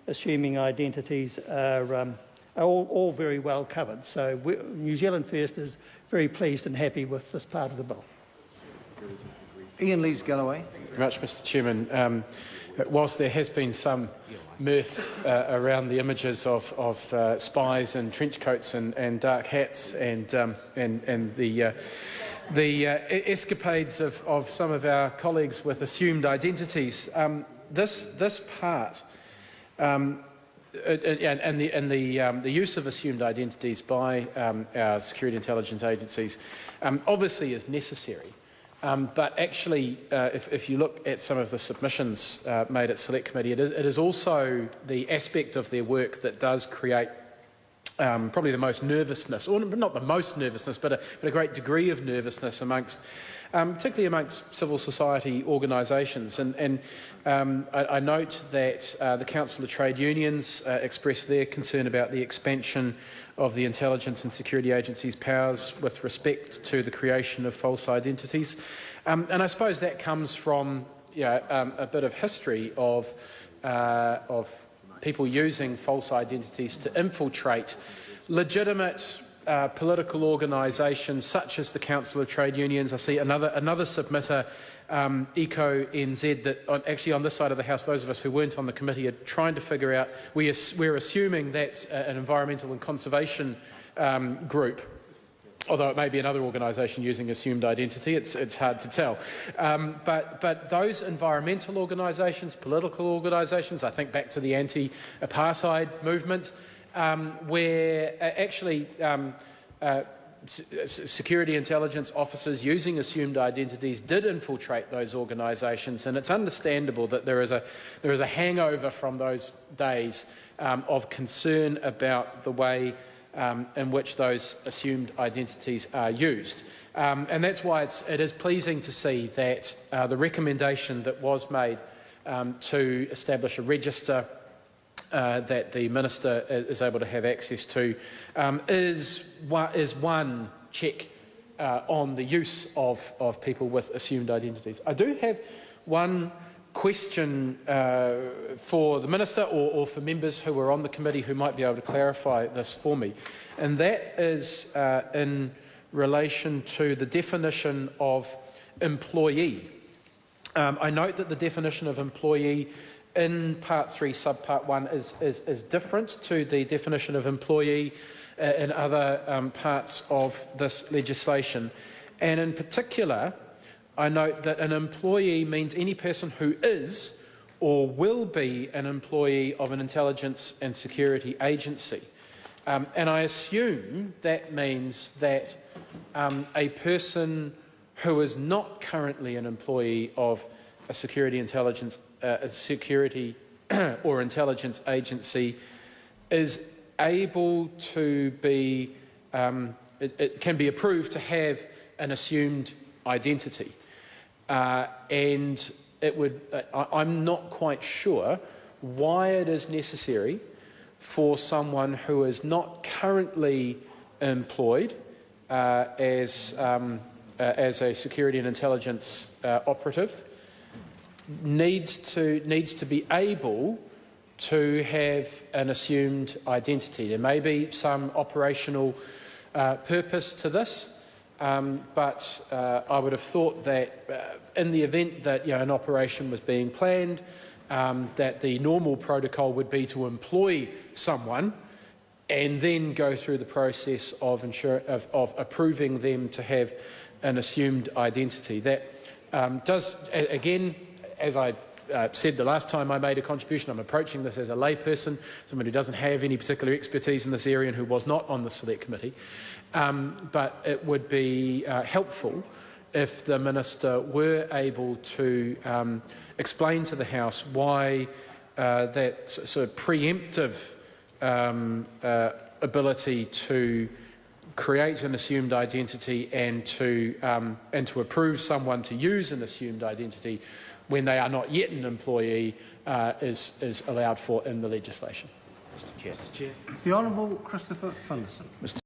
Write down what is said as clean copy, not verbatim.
assuming identities are all very well covered. So New Zealand First is very pleased and happy with this part of the bill. Iain Lees-Galloway. Thank you very much, Mr Chairman. Whilst there has been some mirth around the images of spies in trench coats and dark hats and the escapades of some of our colleagues with assumed identities, this part and the use of assumed identities by our security intelligence agencies obviously is necessary. But actually, if you look at some of the submissions made at Select Committee, it is also the aspect of their work that does create probably the most nervousness, or not the most nervousness, but a great degree of nervousness amongst, particularly amongst civil society organisations. And I note that the Council of Trade Unions expressed their concern about the expansion of the intelligence and security agencies' powers with respect to the creation of false identities. And I suppose that comes from a bit of history of people using false identities to infiltrate legitimate political organisations such as the Council of Trade Unions. I see another submitter, EcoNZ, that actually on this side of the House, those of us who weren't on the committee are trying to figure out, we're assuming that's an environmental and conservation group, although it may be another organisation using assumed identity, it's hard to tell. But those environmental organisations, political organisations, I think back to the anti-apartheid movement, where actually security intelligence officers using assumed identities did infiltrate those organisations, and it's understandable that there is a hangover from those days of concern about the way in which those assumed identities are used. And that's why it is pleasing to see that the recommendation that was made to establish a register that the Minister is able to have access to is one check on the use of people with assumed identities. I do have one question for the Minister or for members who were on the committee who might be able to clarify this for me, and that is in relation to the definition of employee. I note that the definition of employee in Part 3, Subpart 1 is different to the definition of employee in other parts of this legislation. And in particular, I note that an employee means any person who is or will be an employee of an intelligence and security agency. And I assume that means that a person who is not currently an employee of a security or intelligence agency is able to be, it can be approved to have an assumed identity. And it would, I'm not quite sure why it is necessary for someone who is not currently employed as a security and intelligence operative needs to be able to have an assumed identity. There may be some operational purpose to this, but I would have thought that in the event that an operation was being planned, that the normal protocol would be to employ someone and then go through the process of approving them to have an assumed identity. That does, again, as I said the last time I made a contribution, I'm approaching this as a layperson, someone who doesn't have any particular expertise in this area and who was not on the Select Committee. But it would be helpful if the Minister were able to explain to the House why that sort of preemptive ability to create an assumed identity and to approve someone to use an assumed identity when they are not yet an employee is allowed for in the legislation. Mr. Chair. The Honourable Christopher Funderson.